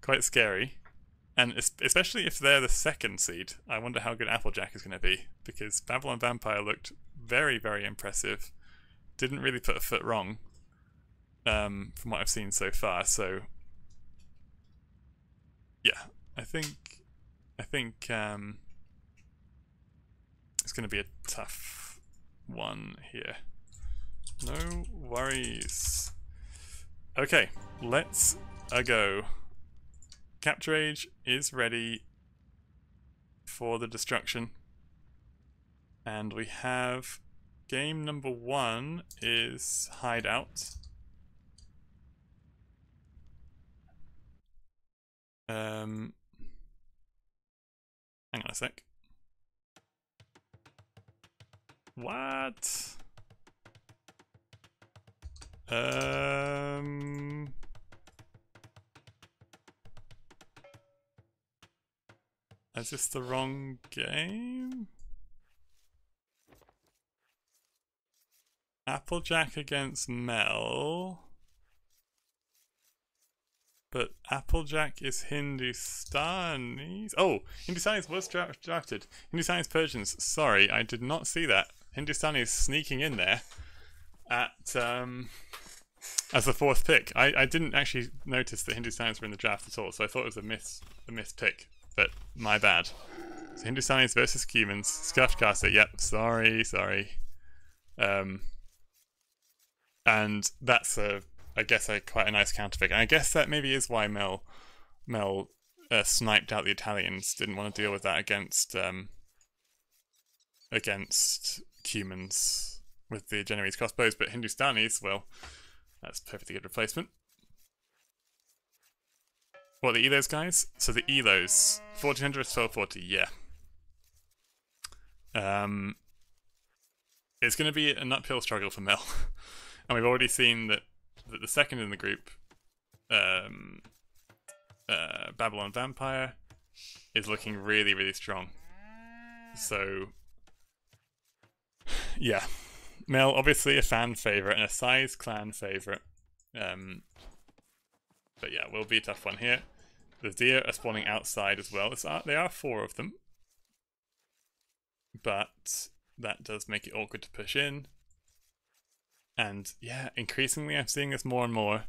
quite scary. And especially if they're the second seed, I wonder how good Applejack is going to be. Because Babylon Vampire looked very, very impressive. Didn't really put a foot wrong, from what I've seen so far. So, yeah, I think it's going to be a tough one here. No worries. Okay, let's go. Capture Age is ready for the destruction. And we have game number 1 is Hideout. Hang on a sec. What? Is this the wrong game? Applejack against Mel. But Applejack is Hindustanis. Oh, Hindustanis was drafted. Hindustanis Persians. Sorry, I did not see that. Hindustanis sneaking in there at as the 4th pick. I didn't actually notice that Hindustanis were in the draft at all, so I thought it was a miss pick. But my bad. So Hindustanis versus Cumans. Scuffed caster. Yep. Sorry. And that's I guess quite a nice counter pick. And I guess that maybe is why Mel sniped out the Italians. Didn't want to deal with that against Cumans with the Genoese crossbows, but Hindustanis, well, that's a perfectly good replacement. What are the Elos, guys? So the Elos, 1400 is 1240, yeah. It's going to be an uphill struggle for Mel. And we've already seen that the second in the group, Babylon Vampire, is looking really, really strong. So, yeah. Mel, obviously a fan favourite and a size clan favourite. But yeah, will be a tough one here. The deer are spawning outside as well. There are 4 of them. But that does make it awkward to push in. And yeah, increasingly I'm seeing this more and more.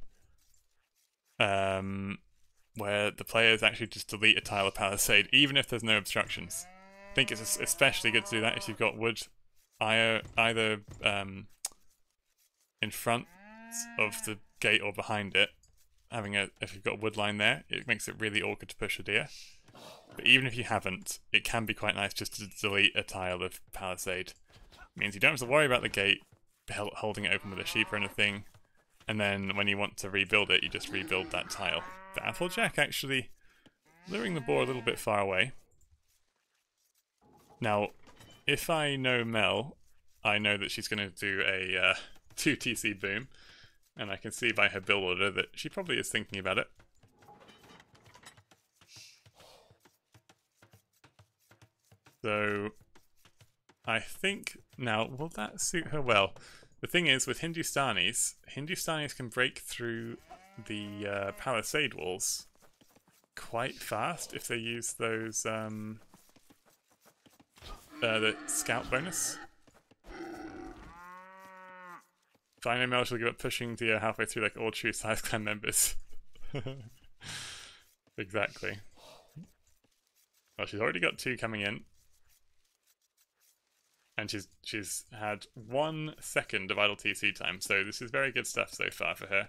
Where the players actually just delete a tile of palisade, even if there's no obstructions. I think it's especially good to do that if you've got wood either in front of the gate or behind it. If you've got a wood line there, it makes it really awkward to push a deer. But even if you haven't, it can be quite nice just to delete a tile of palisade. It means you don't have to worry about the gate holding it open with a sheep or anything, and then when you want to rebuild it, you just rebuild that tile. But Applejack actually luring the boar a little bit far away. Now, if I know Mel, I know that she's going to do a 2 TC boom, and I can see by her build order that she probably is thinking about it. So I think now, will that suit her well? The thing is, with Hindustanis can break through the palisade walls quite fast if they use those the scout bonus. Finally, Mel shall give up pushing deer halfway through like all true size clan members. Exactly. Well, she's already got 2 coming in. And she's had 1 second of idle TC time, so this is very good stuff so far for her.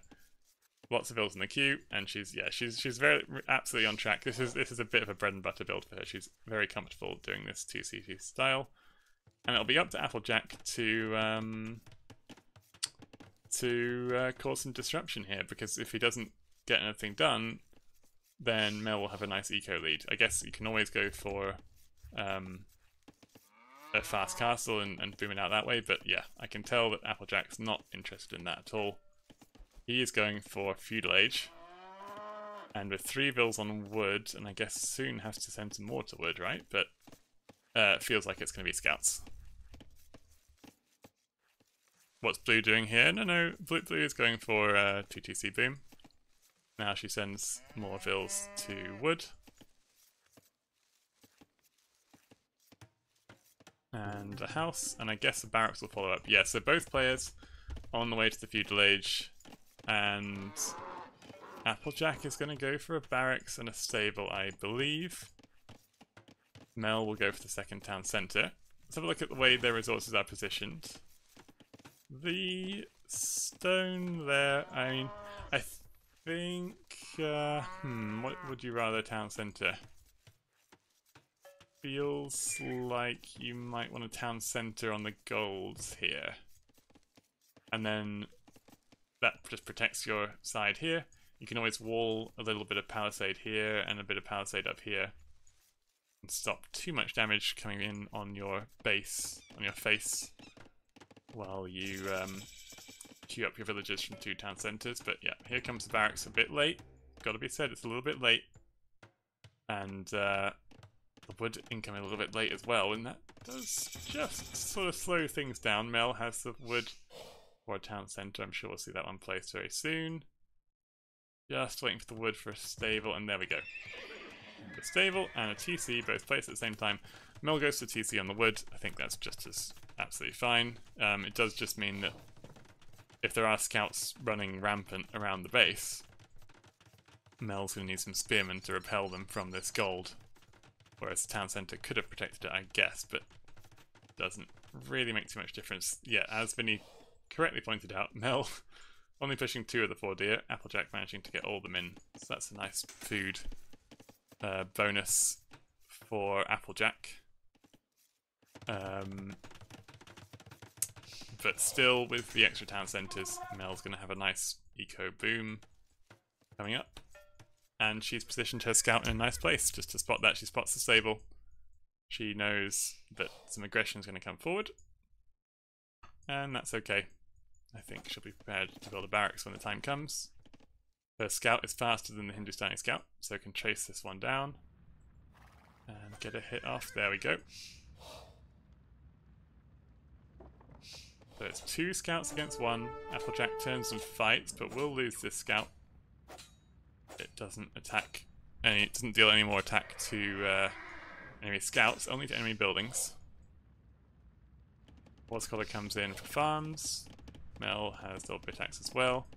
Lots of builds in the queue, and she's very absolutely on track. This is a bit of a bread and butter build for her. She's very comfortable doing this 2CC style, and it'll be up to Applejack to cause some disruption here, because if he doesn't get anything done, then Mel will have a nice eco lead. I guess you can always go for a fast castle and boom it out that way, but yeah, I can tell that Applejack's not interested in that at all. He is going for Feudal Age, and with 3 bills on wood, and I guess soon has to send some more to wood, right? But feels like it's going to be scouts. What's blue doing here? No, blue is going for 2TC boom. Now she sends more vills to wood. And a house, and I guess the barracks will follow up. Yeah, so both players on the way to the feudal age, and Applejack is going to go for a barracks and a stable, I believe. Mel will go for the second town centre. Let's have a look at the way their resources are positioned. The stone there, I mean, I think, what would you rather, town centre? Feels like you might want a town centre on the golds here. And then that just protects your side here. You can always wall a little bit of palisade here and a bit of palisade up here. And stop too much damage coming in on your base, on your face, while you queue up your villagers from 2 town centres. But yeah, here comes the barracks a bit late. Gotta be said, it's a little bit late. And the wood incoming a little bit late as well, and that does just sort of slow things down. Mel has the wood for a town centre. I'm sure we'll see that one placed very soon. Just waiting for the wood for a stable, and there we go. The stable and a TC both placed at the same time. Mel goes to TC on the wood. I think that's just as absolutely fine. It does just mean that if there are scouts running rampant around the base, Mel's going to need some spearmen to repel them from this gold. Whereas the town centre could have protected it, I guess, but doesn't really make too much difference. Yeah, as Vinny correctly pointed out, Mel only pushing 2 of the 4 deer, Applejack managing to get all of them in. So that's a nice food bonus for Applejack. But still, with the extra town centres, Mel's going to have a nice eco boom coming up. And she's positioned her scout in a nice place. Just to spot that, she spots the stable. She knows that some aggression is going to come forward. And that's okay. I think she'll be prepared to build a barracks when the time comes. Her scout is faster than the Hindustani scout, so can chase this one down. And get a hit off. There we go. So it's 2 scouts against 1. Applejack turns and fights, but will lose this scout. It doesn't attack any. It doesn't deal any more attack to enemy scouts, only to enemy buildings. Warscaller comes in for farms. Mel has double bit axe as well.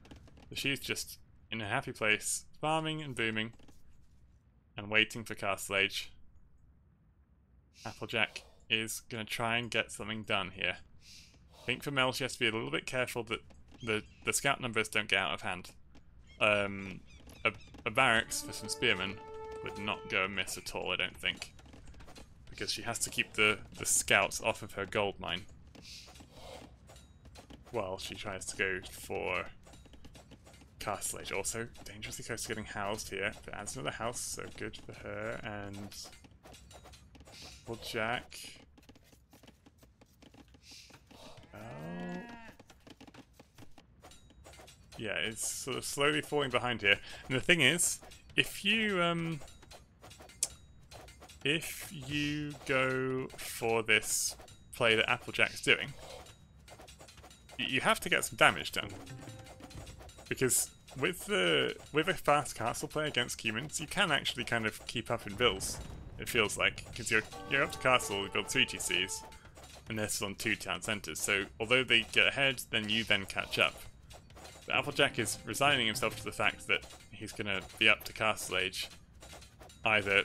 So she's just in a happy place, farming and booming, and waiting for Castle Age. Applejack is going to try and get something done here. I think for Mel she has to be a little bit careful that the scout numbers don't get out of hand. A barracks for some spearmen would not go amiss at all, I don't think. Because she has to keep the scouts off of her gold mine while she tries to go for Castle Age. Also, dangerously close to getting housed here. If it adds another house, so good for her. And Applejack. Oh. Yeah, it's sort of slowly falling behind here. And the thing is, if you go for this play that Applejack's doing, you have to get some damage done. Because with a fast castle play against humans, you can actually kind of keep up in builds, it feels like. Because you're up to castle, you build 3 TCs, and they're still on 2 town centres. So although they get ahead, then you then catch up. But Applejack is resigning himself to the fact that he's going to be up to Castle Age either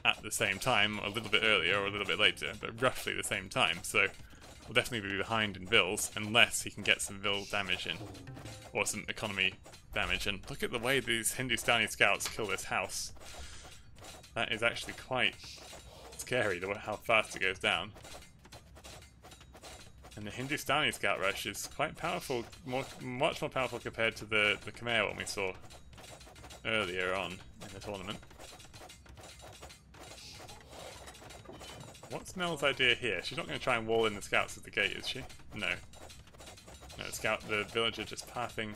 at the same time, or a little bit earlier, or a little bit later, but roughly the same time. So we'll definitely be behind in vills, unless he can get some vill damage in, or some economy damage. And look at the way these Hindustani scouts kill this house. That is actually quite scary, how fast it goes down. And the Hindustani Scout Rush is quite powerful, much more powerful compared to the Khmer one we saw earlier on in the tournament. What's Mel's idea here? She's not going to try and wall in the scouts at the gate, is she? No. No, the villager just pathing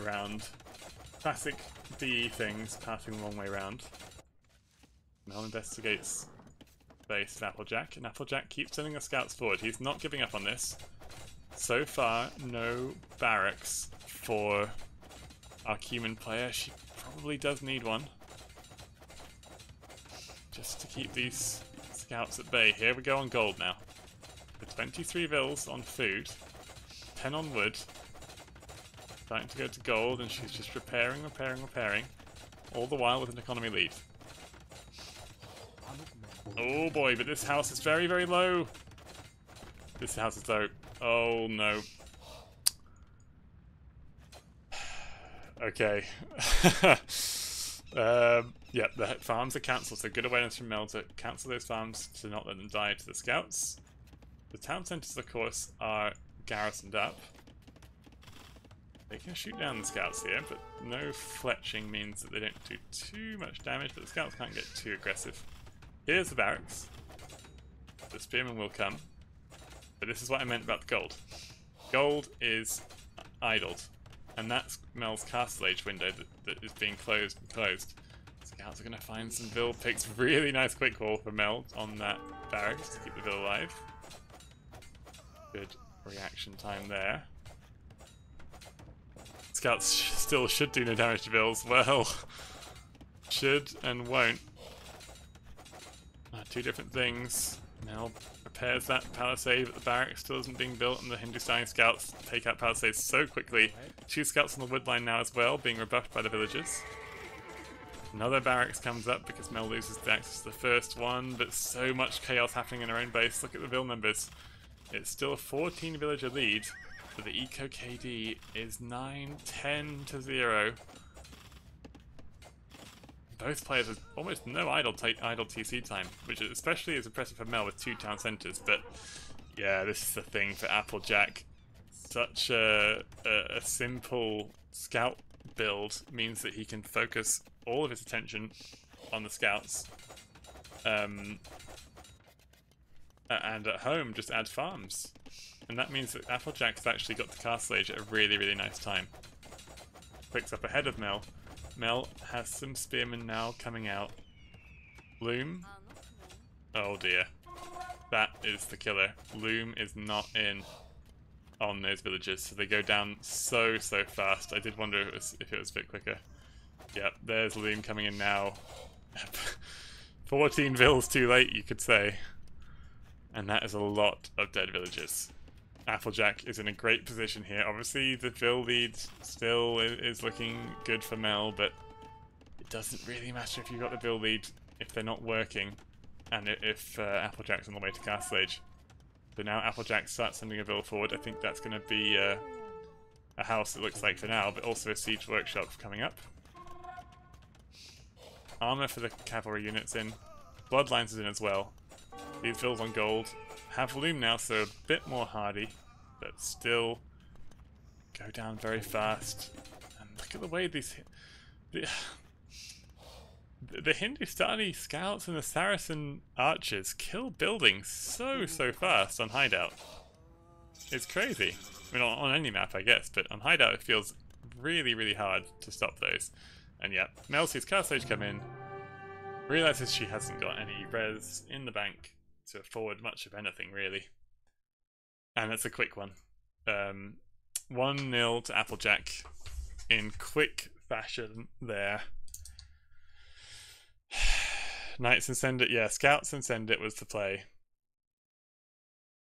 around. Classic DE things, pathing the long way around. Mel investigates base of Applejack, and Applejack keeps sending the scouts forward. He's not giving up on this. So far, no barracks for our human player. She probably does need one. Just to keep these scouts at bay. Here we go on gold now. The 23 vils on food, 10 on wood. Starting to go to gold, and she's just repairing. All the while with an economy lead. Oh boy, but this house is very, very low. This house is low. Oh no. Okay. Yeah, the farms are cancelled, so good awareness from Mel to cancel those farms to not let them die to the scouts. The town centres, of course, are garrisoned up. They can shoot down the scouts here, but no fletching means that they don't do too much damage, but the scouts can't get too aggressive. Here's the barracks. The spearmen will come. But this is what I meant about the gold. Gold is idled. And that's Mel's castle age window that is being closed and closed. Scouts are going to find some Vil picks. Really nice quick wall for Mel on that barracks to keep the Vil alive. Good reaction time there. Scouts still should do no damage to Vils. Well, should and won't. Two different things. Mel repairs that palisade, but the barracks still isn't being built, and the Hindustani scouts take out palisades so quickly. 2 scouts on the wood line now as well, being rebuffed by the villagers. Another barracks comes up because Mel loses the access to the first one, but so much chaos happening in her own base. Look at the Vil numbers. It's still a 14 villager lead, but the eco KD is 9-10 to 0. Both players with almost no idle TC time, which especially is impressive for Mel with 2 town centres. But yeah, this is the thing for Applejack. Such a simple scout build means that he can focus all of his attention on the scouts, and at home just add farms, and that means that Applejack's actually got the castle age at a really, really nice time. Quicks up ahead of Mel. Mel has some spearmen now coming out. Loom. Oh dear. That is the killer. Loom is not in on those villagers, so they go down so fast. I did wonder if it was a bit quicker. Yep, there's Loom coming in now. 14 vils too late, you could say. And that is a lot of dead villagers. Applejack is in a great position here. Obviously, the Vil lead still is looking good for Mel, but it doesn't really matter if you've got the Vil lead if they're not working, and if Applejack's on the way to castle age. So now Applejack starts sending a Vil forward. I think that's going to be a house, it looks like for now, but also a siege workshop coming up. Armour for the cavalry units in. Bloodlines is in as well. These Vils on gold have Loom now, so a bit more hardy, but still go down very fast. And look at the way these... The Hindustani scouts and the Saracen archers kill buildings so fast on Hideout. It's crazy. I mean, on any map, I guess, but on Hideout it feels really hard to stop those. And yeah, Mel sees castle age come in, realizes she hasn't got any res in the bank to afford much of anything, really. And it's a quick one. 1-0 to Applejack in quick fashion there. Knights and Send It, yeah, Scouts and Send It was the play.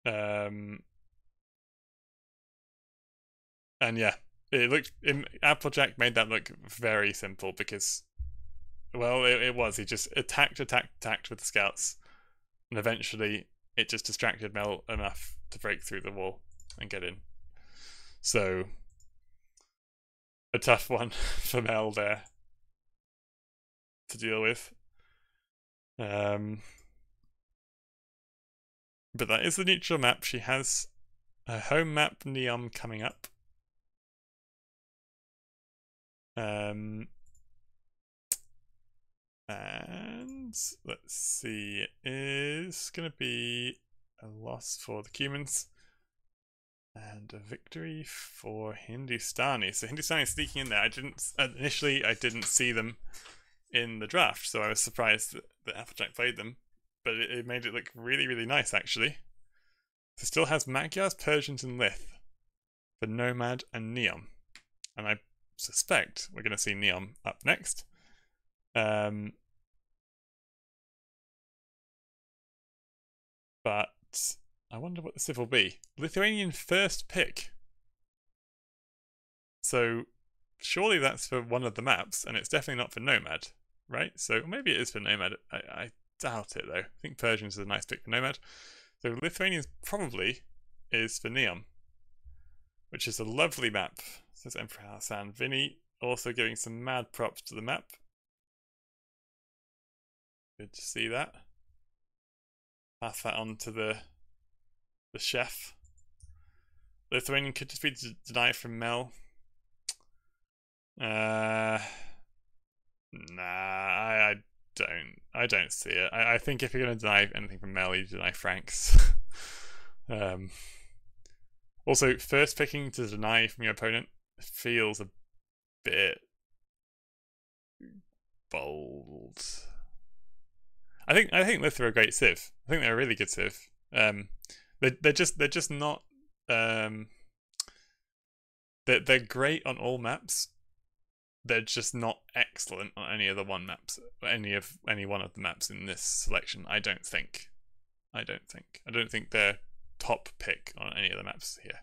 And yeah, it looked... Applejack made that look very simple because, well, it was. He just attacked with the Scouts. And eventually, it just distracted Mel enough to break through the wall and get in. So, a tough one for Mel there to deal with. But that is the neutral map. She has a home map Neom coming up. And let's see, it is going to be a loss for the Cumans and a victory for Hindustani. So Hindustani is sneaking in there. Initially I didn't see them in the draft, so I was surprised that Applejack played them, but it made it look really nice actually. So still has Magyars, Persians and Lith for Nomad and Neom, and I suspect we're going to see Neon up next. But I wonder what the Civ will be. Lithuanian first pick. So surely that's for one of the maps, and it's definitely not for Nomad, right? So maybe it is for Nomad. I doubt it, though. I think Persians is a nice pick for Nomad. So Lithuanians probably is for Neon, which is a lovely map, says Emperor Hassan. Vinny also giving some mad props to the map. Good to see that. Pass that on to the chef. Lithuanian could just be denied from Mel. Nah, I don't see it. I think if you're gonna deny anything from Mel, you deny Franks. Also, first picking to deny from your opponent feels a bit bold. I think Lithu are a great Civ. I think they're a really good Civ. They're just not. They're great on all maps. They're just not excellent on any of the any one of the maps in this selection. I don't think they're top pick on any of the maps here.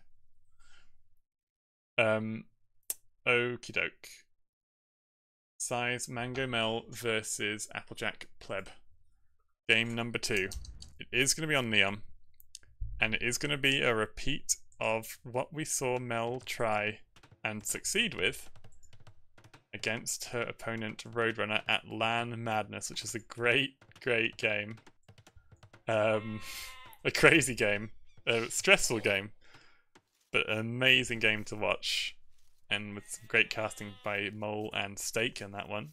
Okie doke. Size Mango Mel versus Applejack Pleb. Game number 2. It is going to be on Neon, and it is going to be a repeat of what we saw Mel try and succeed with against her opponent Roadrunner at LAN Madness, which is a great game. A crazy game, a stressful game, but an amazing game to watch, and with some great casting by Mole and Steak in that one.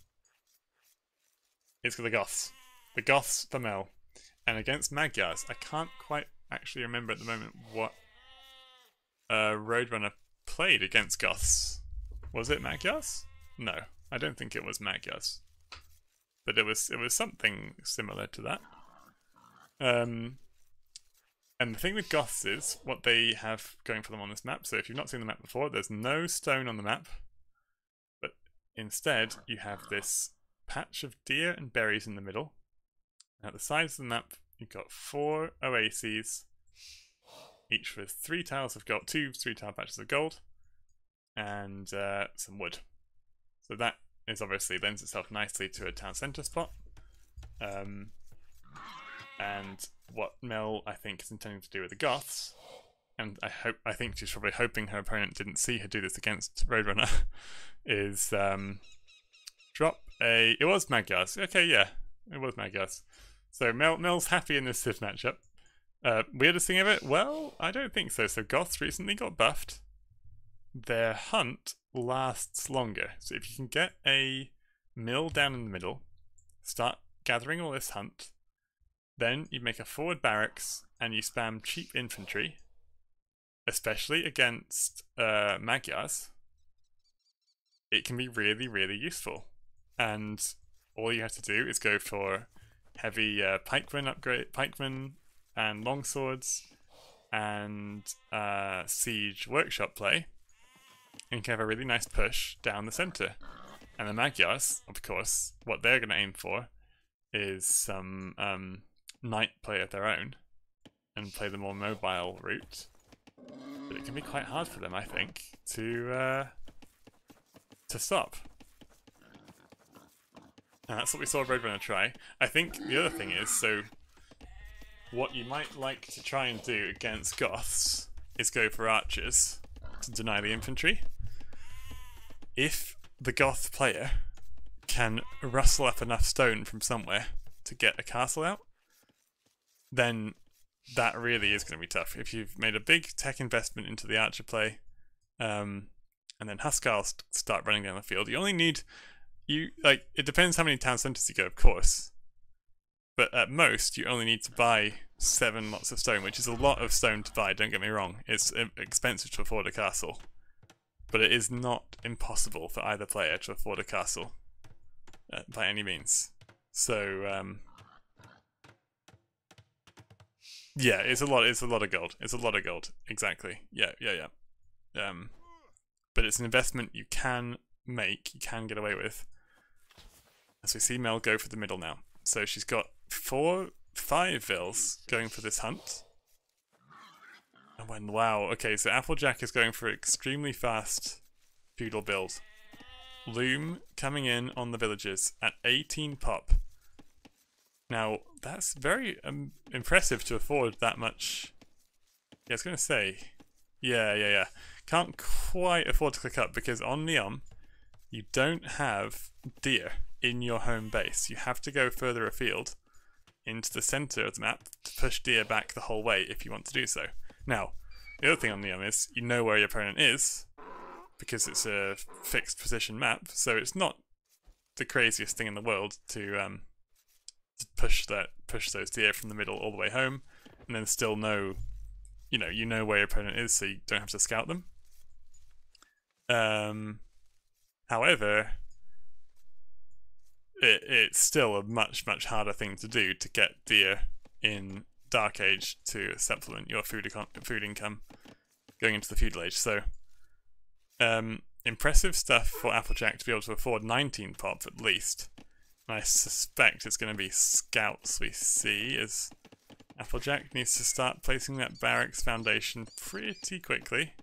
It's the Goths. The Goths for Mel. And against Magyars, I can't quite actually remember at the moment what Roadrunner played against Goths. Was it Magyars? No, I don't think it was Magyars. But it was something similar to that. And the thing with Goths is what they have going for them on this map. So if you've not seen the map before, there's no stone on the map. But instead, you have this patch of deer and berries in the middle. At the sides of the map, you've got 4 oases, each with 3 tiles of gold, 2 3-tile patches of gold, and some wood. So that is obviously lends itself nicely to a town centre spot. And what Mel, I think, is intending to do with the Goths, and I think she's probably hoping her opponent didn't see her do this against Roadrunner, is drop a. It was Magyars. Okay, yeah, it was Magyars. So Mel's happy in this Civ matchup. Weirdest thing ever? Well, I don't think so. So Goths recently got buffed. Their hunt lasts longer. So if you can get a mill down in the middle, start gathering all this hunt, then you make a forward barracks and you spam cheap infantry, especially against Magyars, it can be really useful. And all you have to do is go for heavy pikemen and longswords and siege workshop play, and you can have a really nice push down the centre. And the Magyars, of course, what they're going to aim for is some knight play of their own and play the more mobile route. But it can be quite hard for them, I think, to stop. And that's what we saw Roadrunner try. I think the other thing is, so what you might like to try and do against Goths is go for archers to deny the infantry. If the Goth player can rustle up enough stone from somewhere to get a castle out, then that really is going to be tough. If you've made a big tech investment into the archer play, and then Huskarls start running down the field, you only need... it depends how many town centres you go, of course. But at most, you only need to buy 7 lots of stone, which is a lot of stone to buy, don't get me wrong. It's expensive to afford a castle. But it is not impossible for either player to afford a castle. By any means. So, yeah, it's a lot of gold. It's a lot of gold. Exactly. Yeah. But it's an investment you can make, you can get away with. As we see Mel go for the middle now. So she's got 5 vills going for this hunt. And when, wow, okay, so Applejack is going for extremely fast feudal build. Loom coming in on the villagers at 18 pop. Now, that's very impressive to afford that much. Yeah, I was going to say, yeah. Can't quite afford to click up because on Neom, you don't have deer in your home base. You have to go further afield into the center of the map to push deer back the whole way if you want to do so. Now, the other thing on Neom is you know where your opponent is because it's a fixed position map, so it's not the craziest thing in the world to push those deer from the middle all the way home, and then still know, you know where your opponent is, so you don't have to scout them. However, it's still a much harder thing to do to get deer in Dark Age to supplement your food income going into the feudal age. So, impressive stuff for Applejack to be able to afford 19 pop at least. And I suspect it's going to be scouts we see as Applejack needs to start placing that barracks foundation pretty quickly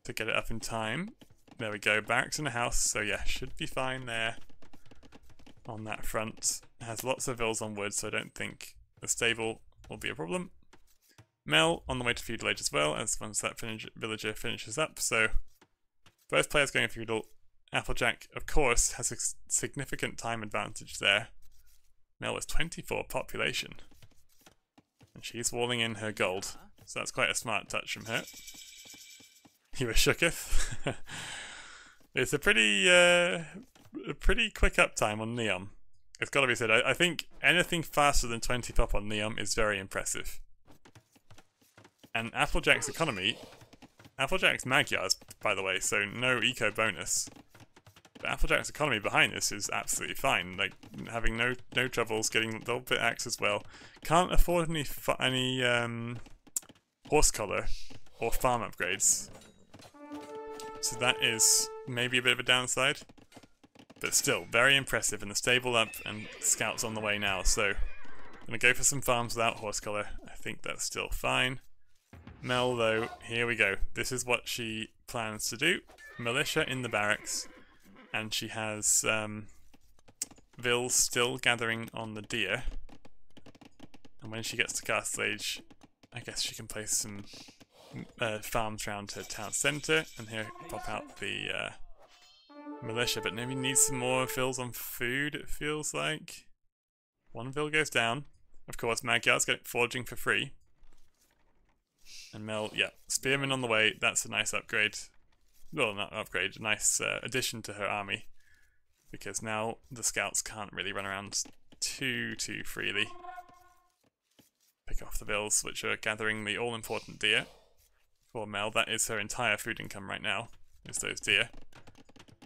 to get it up in time. There we go, barracks in a house, so yeah, should be fine there on that front. It has lots of vills on wood, so I don't think the stable will be a problem. Mel on the way to feudal age as well, as once that villager finishes up, so both players going feudal. Applejack, of course, has a significant time advantage there. Mel was 24 population, and she's walling in her gold, so that's quite a smart touch from her. You were shooketh. It's a pretty quick uptime on Neom. It's got to be said. I think anything faster than 20 pop on Neom is very impressive. And Applejack's economy, Applejack's Magyars, by the way, so no eco bonus. But Applejack's economy behind this is absolutely fine. Like having no troubles getting the little bit axe as well. Can't afford any horse collar or farm upgrades. So that is maybe a bit of a downside, but still very impressive. And the stable up and scouts on the way now. So I'm gonna go for some farms without horse collar. I think that's still fine. Mel though, here we go. This is what she plans to do. Militia in the barracks, and she has vills still gathering on the deer. And when she gets to Castle Age, I guess she can place some farms around her town centre, and here pop out the militia, but maybe needs some more vills on food, it feels like. One vill goes down. Of course, Magyar's getting foraging for free. And Mel, yeah, spearmen on the way, that's a nice upgrade. Well, not upgrade, a nice addition to her army. Because now the scouts can't really run around too freely. Pick off the vills, which are gathering the all-important deer. For Mel, that is her entire food income right now, is those deer.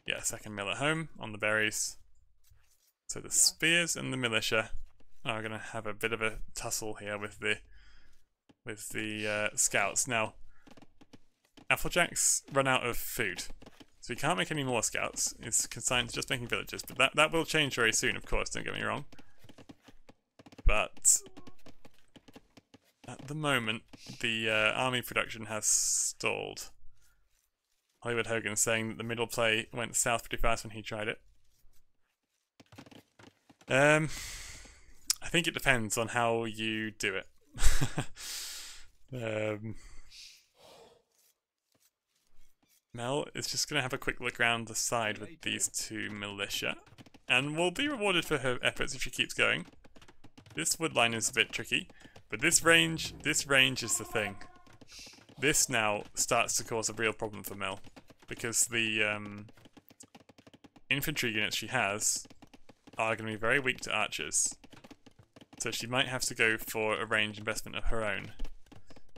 Yeah, second mill at home on the berries. So the spears and the militia are going to have a bit of a tussle here with the scouts. Now, Applejack's run out of food, so he can't make any more scouts. He's consigned to just making villagers, but that will change very soon, of course, don't get me wrong. But at the moment, the army production has stalled. Hollywood Hogan saying that the middle play went south pretty fast when he tried it. I think it depends on how you do it. Mel is just going to have a quick look around the side with these two militia, and will be rewarded for her efforts if she keeps going. This wood line is a bit tricky, but this range is the thing. This now starts to cause a real problem for Mel, because the infantry units she has are going to be very weak to archers. So she might have to go for a range investment of her own.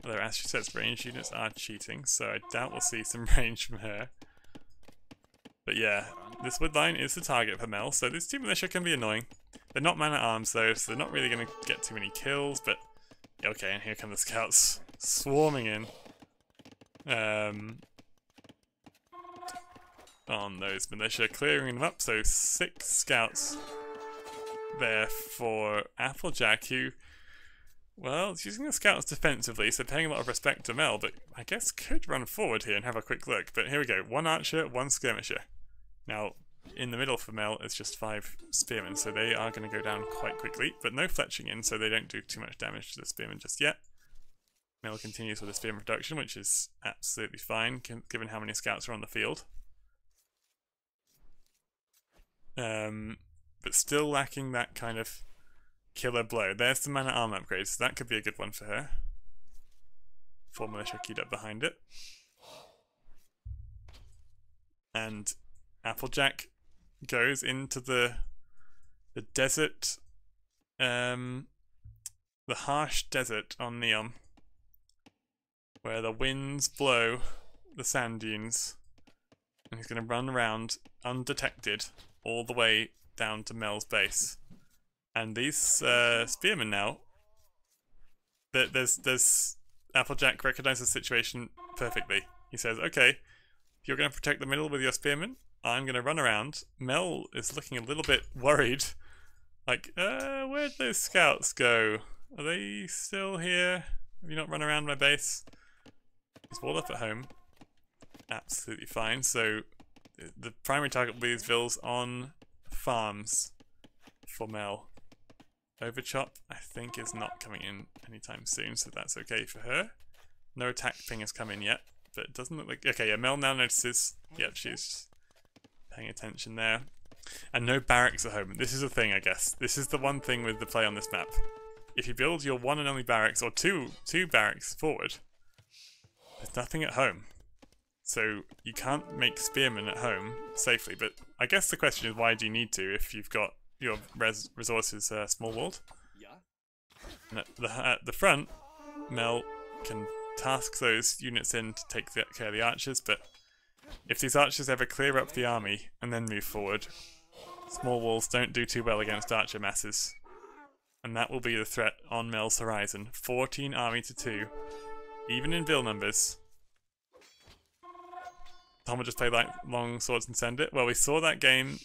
Although, as she says, range units are cheating, so I doubt we'll see some range from her. But yeah, this wood line is the target for Mel, so these two militia can be annoying. They're not man-at-arms though, so they're not really going to get too many kills, but... Okay, and here come the scouts swarming in. Oh on those militia, clearing them up. So 6 scouts there for Applejack, who, well, is using the scouts defensively, so paying a lot of respect to Mel, but I guess could run forward here and have a quick look. But here we go, 1 archer, 1 skirmisher. Now, in the middle for Mel, it's just 5 spearmen, so they are going to go down quite quickly, but no fletching in, so they don't do too much damage to the spearmen just yet. Mel continues with the spearman production, which is absolutely fine, given how many scouts are on the field. But still lacking that kind of killer blow. There's the man at arm upgrade, so that could be a good one for her. 4 militia keyed up behind it. And Applejack goes into the desert, the harsh desert on Neom, where the winds blow the sand dunes, and he's going to run around undetected all the way down to Mel's base. And these spearmen now, there's Applejack recognizes the situation perfectly. He says, okay, you're going to protect the middle with your spearmen, I'm going to run around. Mel is looking a little bit worried. Like, where'd those scouts go? Are they still here? Have you not run around my base? He's walled up at home. Absolutely fine. So, the primary target will be these villas on farms for Mel. Overchop, I think, is not coming in anytime soon, so that's okay for her. No attack ping has come in yet, but it doesn't look like... Okay, yeah, Mel now notices... Yep, she's paying attention there. And no barracks at home. This is the thing, I guess. This is the one thing with the play on this map. If you build your one and only barracks, or two barracks forward, there's nothing at home. So you can't make spearmen at home safely, but I guess the question is, why do you need to if you've got your resources small walled? And at the front, Mel can task those units in to take care of the archers, but if these archers ever clear up the army and then move forward, small walls don't do too well against archer masses. And that will be the threat on Mel's horizon. 14 army to 2, even in Vil numbers. Tom will just play like long swords and send it. Well, we saw that game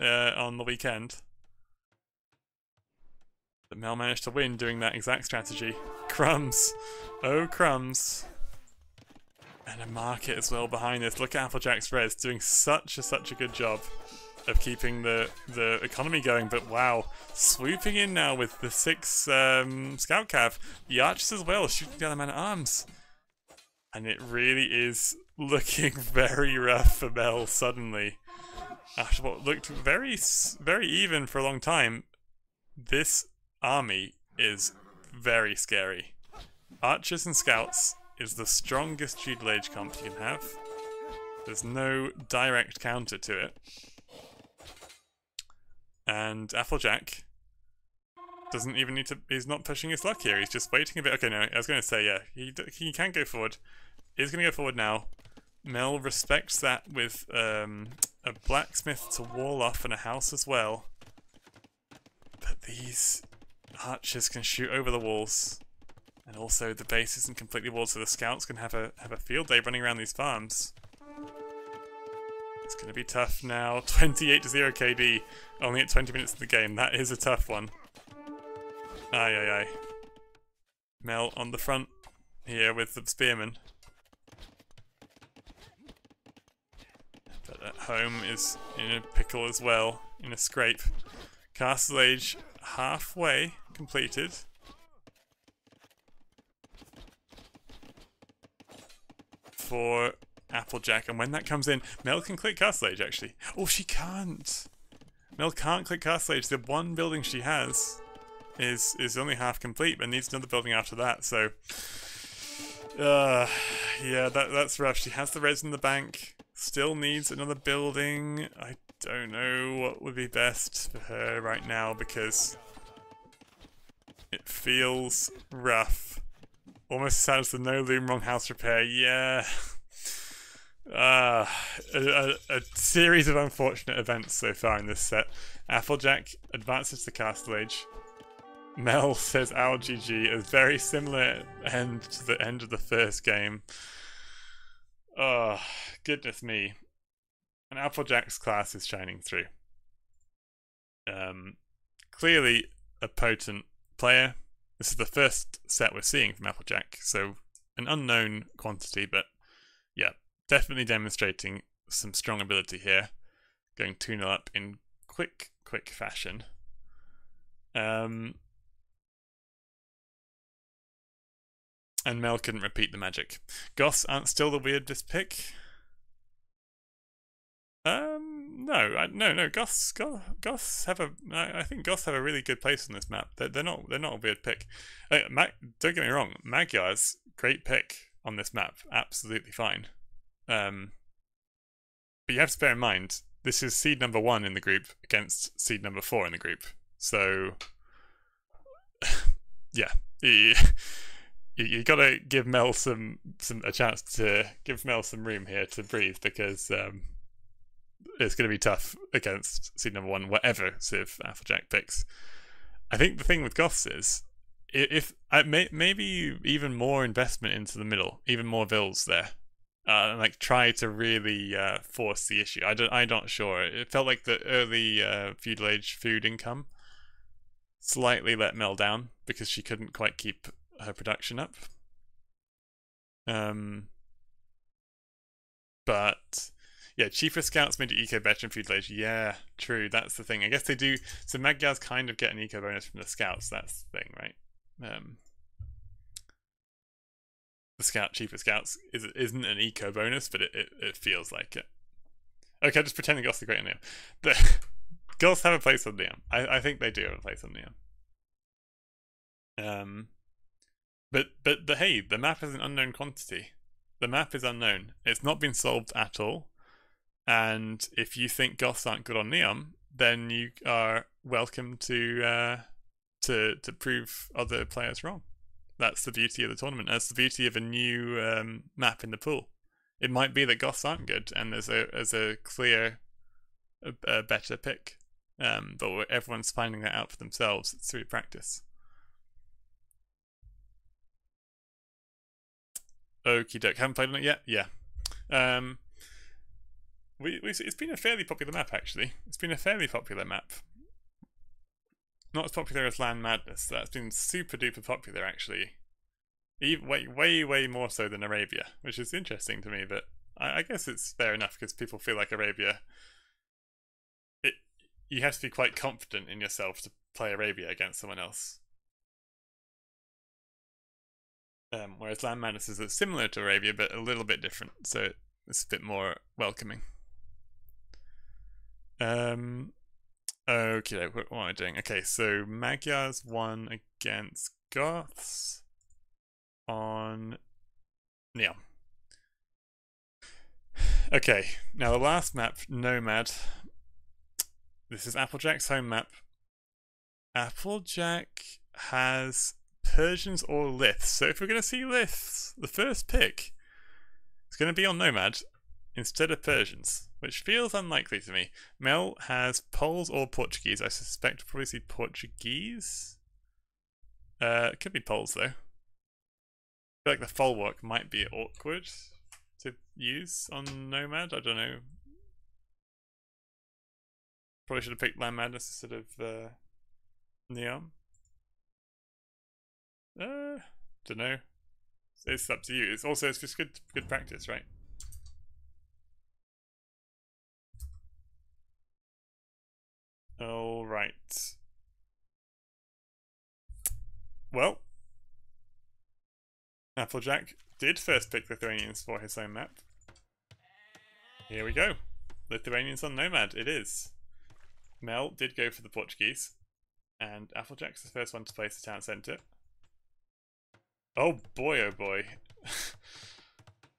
on the weekend. But Mel managed to win doing that exact strategy. Crumbs! Oh, crumbs! And a market as well behind this. Look at Applejack's res doing such a good job of keeping the economy going. But wow, swooping in now with the 6 scout cav. The archers as well, shooting down the man at arms. And it really is looking very rough for Mel suddenly. After what looked very even for a long time, this army is very scary. Archers and scouts is the strongest feudal age comp you can have. There's no direct counter to it. And Applejack doesn't even need to... He's not pushing his luck here. He's just waiting a bit. Okay, no, I was going to say, yeah, he can go forward. He's going to go forward now. Mel respects that with a blacksmith to wall off and a house as well. But these archers can shoot over the walls. And also the base isn't completely walled, so the scouts can have a field day running around these farms. It's going to be tough now. 28 to 0 KD, only at 20 minutes of the game. That is a tough one. Aye, aye, aye. Mel on the front here with the spearmen. But at home is in a pickle as well, in a scrape. Castle Age halfway completed. For Applejack, and when that comes in, Mel can click Castle Age actually. Oh, she can't! Mel can't click Castle Age. The one building she has is only half complete, but needs another building after that, so... yeah, that's rough. She has the res in the bank, still needs another building. I don't know what would be best for her right now, because it feels rough. Almost sounds the no loom wrong house repair. Yeah. A series of unfortunate events so far in this set. Applejack advances to Castle Age. Mel says our GG, a very similar end to the end of the first game. Oh, goodness me. And Applejack's class is shining through. Clearly a potent player. This is the first set we're seeing from Applejack, so an unknown quantity, but yeah, definitely demonstrating some strong ability here. Going 2-0 up in quick fashion. And Mel couldn't repeat the magic. Goths aren't still the weirdest pick. No. Goths have a. I think Goths have a really good place on this map. They're not a weird pick. Don't get me wrong. Magyar's great pick on this map. Absolutely fine. But you have to bear in mind this is seed number 1 in the group against seed number 4 in the group. So yeah, you gotta give Mel a chance to give Mel some room here to breathe, because it's going to be tough against seed number 1, whatever Civ Applejack picks. I think the thing with Goths is, if maybe even more investment into the middle, even more vills there, like try to really force the issue. I'm not sure. It felt like the early feudal age food income slightly let Mel down because she couldn't quite keep her production up. But yeah, cheaper scouts made eco better in feudal age. Yeah, true. That's the thing. I guess they do. So Magyars kind of get an eco bonus from the scouts. That's the thing, right? The cheaper scouts isn't an eco bonus, but it feels like it. Okay, just pretending Goths are great on Neon. The Goths have a place on Neon. I think they do have a place on Neon. But hey, the map is an unknown quantity. The map is unknown. It's not been solved at all. And if you think Goths aren't good on Neon, then you are welcome to prove other players wrong. That's the beauty of the tournament. That's the beauty of a new map in the pool. It might be that Goths aren't good, and there's a clear, better pick. But everyone's finding that out for themselves through practice. Okie doke. Haven't played on it yet? Yeah. It's been a fairly popular map, actually. It's been a fairly popular map. Not as popular as Land Madness. That's been super duper popular, actually. Way more so than Arabia, which is interesting to me, but I guess it's fair enough because people feel like Arabia. You have to be quite confident in yourself to play Arabia against someone else. Whereas Land Madness is similar to Arabia, but a little bit different, so it's a bit more welcoming. Okay, what am I doing? Okay, so Magyars won against Goths on Neon. Okay, now the last map, Nomad. This is Applejack's home map. Applejack has Persians or Liths. So if we're going to see Liths, the first pick is going to be on Nomad instead of Persians, which feels unlikely to me. Mel has Poles or Portuguese. I suspect we'll probably see Portuguese. It could be Poles though. I feel like the folwark might be awkward to use on Nomad. I don't know. Probably should have picked Land Madness instead of Neon. Don't know. It's up to you. It's just good practice, right? All right. Well, Applejack did first pick Lithuanians for his own map. Here we go. Lithuanians on Nomad. It is. Mel did go for the Portuguese, and Applejack's the first one to place the town centre. Oh boy, oh boy.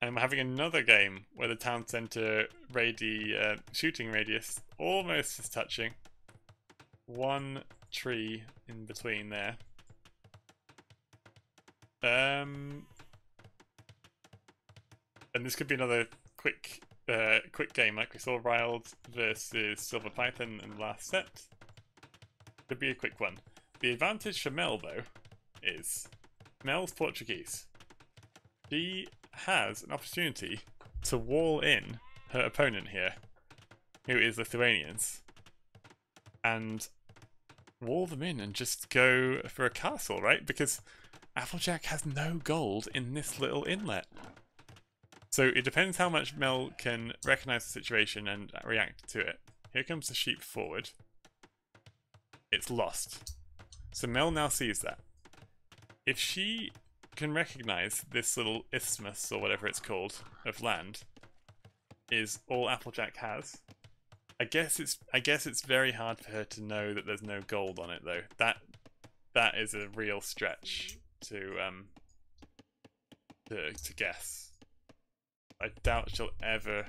And we're having another game where the town centre shooting radius almost is touching. One tree in between there. And this could be another quick game like we saw Riled versus Silver Python in the last set. Could be a quick one. The advantage for Mel though is Mel's Portuguese. She has an opportunity to wall in her opponent here who is Lithuanians, and wall them in and just go for a castle, right? Because Applejack has no gold in this little inlet. So it depends how much Mel can recognize the situation and react to it. Here comes the sheep forward. It's lost. So Mel now sees that. If she can recognize this little isthmus, or whatever it's called, of land, is all Applejack has, I guess it's very hard for her to know that there's no gold on it, though. That is a real stretch to guess. I doubt she'll ever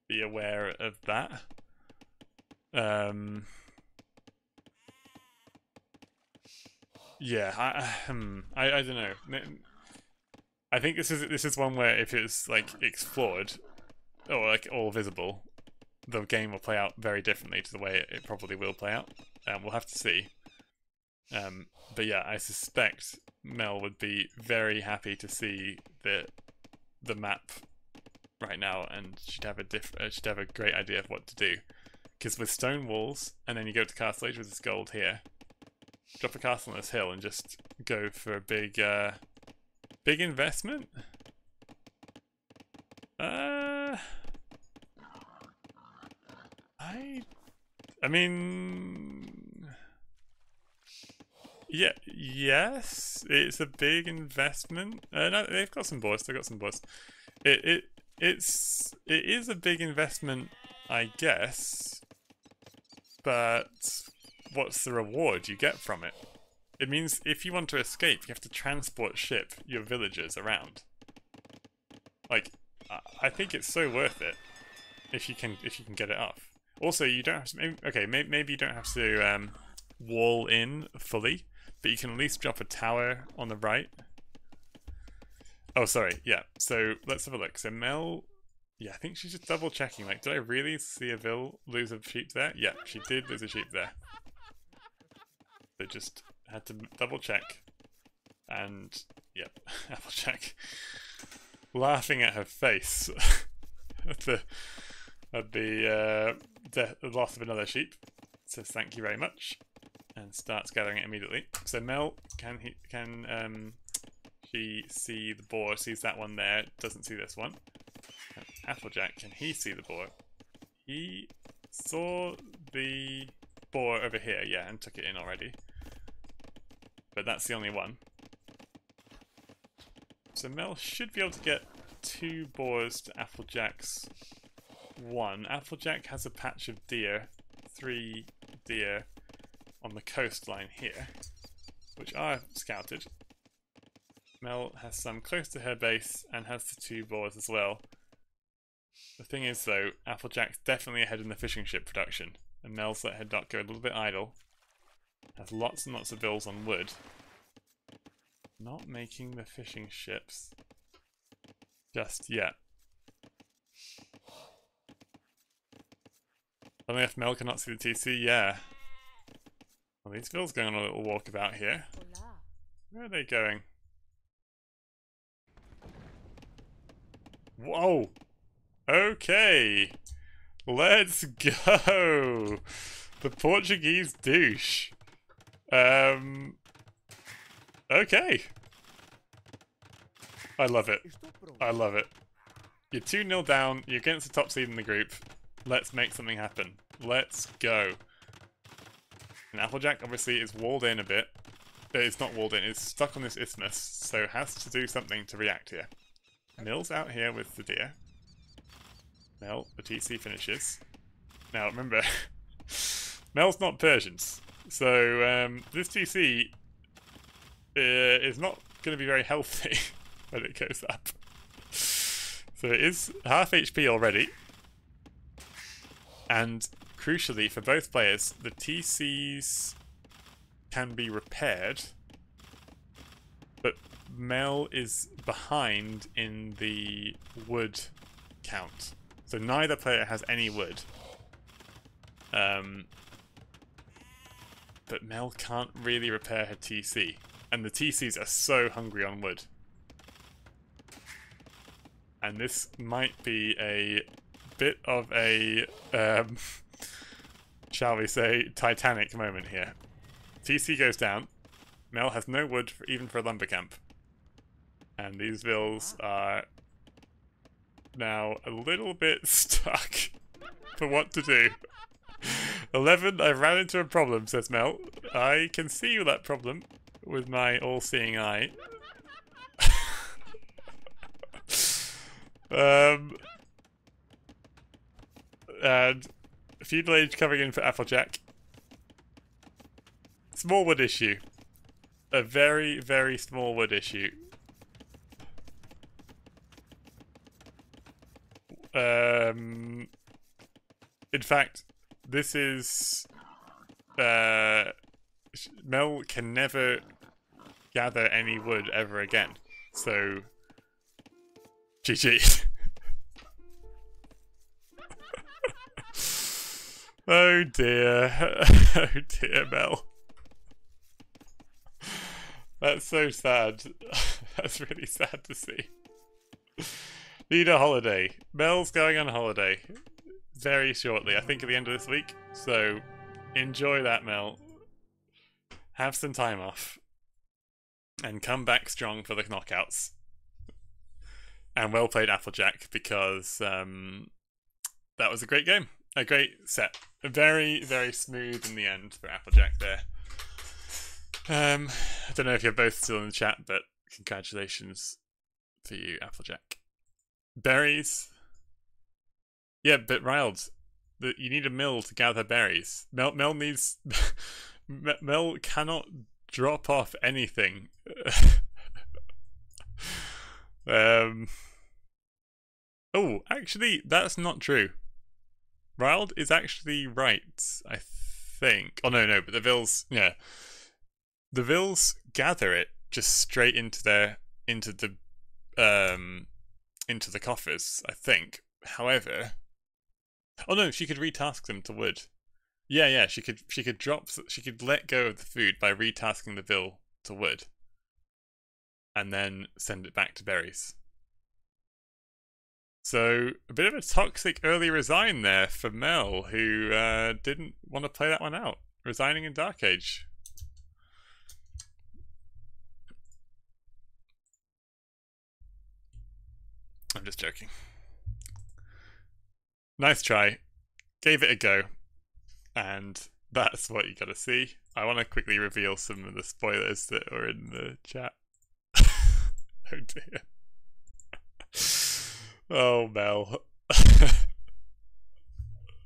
be aware of that. Yeah, I don't know. I think this is one where if it's like explored or like all visible, the game will play out very differently to the way it probably will play out. We'll have to see. But yeah, I suspect Mel would be very happy to see the map right now, and she'd have a great idea of what to do. Because with stone walls, and then you go to Castle Age with this gold here, drop a castle on this hill and just go for a big investment. I mean, yeah, yes, it's a big investment. No, they've got some boys. They've got some boys. It is a big investment, I guess. But what's the reward you get from it? It means if you want to escape, you have to transport ship your villagers around. Like, I think it's so worth it if you can get it off. Also, you don't have to. Maybe you don't have to wall in fully, but you can at least drop a tower on the right. Oh, sorry. Yeah. So let's have a look. So Mel. Yeah, I think she's just double checking. Like, did I really see a lose a sheep there? Yeah, she did lose a sheep there. So just had to double check. And, yep, Applejack laughing at her face at the loss of another sheep. Says thank you very much. And starts gathering it immediately. So Mel, can she see the boar? Sees that one there, doesn't see this one. Applejack, can he see the boar? He saw the boar over here, yeah, and took it in already. But that's the only one. So Mel should be able to get 2 boars to Applejack's 1. Applejack has a patch of deer, 3 deer on the coastline here, which are scouted. Mel has some close to her base and has the 2 boars as well. The thing is, though, Applejack's definitely ahead in the fishing ship production, and Mel's let her dock go a little bit idle. Has lots and lots of bills on wood. Not making the fishing ships just yet. Only if Mel cannot see the TC, yeah. Well, these bills going on a little walkabout here. Where are they going? Whoa! Okay, let's go. The Portuguese douche. Okay. I love it. I love it. You're 2-0 down. You're against the top seed in the group. Let's make something happen. Let's go. And Applejack obviously is walled in a bit. It's not walled in. It's stuck on this isthmus, so has to do something to react here. Mill's out here with the deer. Mel, the TC finishes. Now remember, Mel's not Persians, so this TC is not going to be very healthy when it goes up. So it is half HP already, and crucially for both players, the TCs can be repaired, but Mel is behind in the wood count. So neither player has any wood. But Mel can't really repair her TC. And the TCs are so hungry on wood. And this might be a bit of a, shall we say, Titanic moment here. TC goes down. Mel has no wood even for a lumber camp. And these vills are now a little bit stuck for what to do. 11, I've ran into a problem, says Mel. I can see that problem with my all-seeing eye. And feudal age coming in for Applejack. Small wood issue. A very, very small wood issue. In fact, this is... Mel can never gather any wood ever again. So... GG. Oh dear. Oh dear, Mel. That's so sad. That's really sad to see. Need a holiday. Mel's going on holiday very shortly, I think at the end of this week. So enjoy that, Mel. Have some time off. And come back strong for the knockouts. And well played, Applejack, because that was a great game. A great set. Very, very smooth in the end for Applejack there. I don't know if you're both still in the chat, but congratulations for you, Applejack. Berries. Yeah, but Riled, you need a mill to gather berries. Mel needs... Mel cannot drop off anything. Oh, actually, that's not true. Riled is actually right, I think. Oh, no, but the Vills, yeah. The Vills gather it just straight into the coffers, I think. However, oh no, she could retask them to wood. Yeah, she could let go of the food by retasking the Vill to wood. And then send it back to berries. So, a bit of a toxic early resign there for Mel, who didn't want to play that one out. Resigning in Dark Age. I'm just joking. Nice try. Gave it a go. And that's what you gotta see. I want to quickly reveal some of the spoilers that were in the chat. Oh dear. Oh, Mel.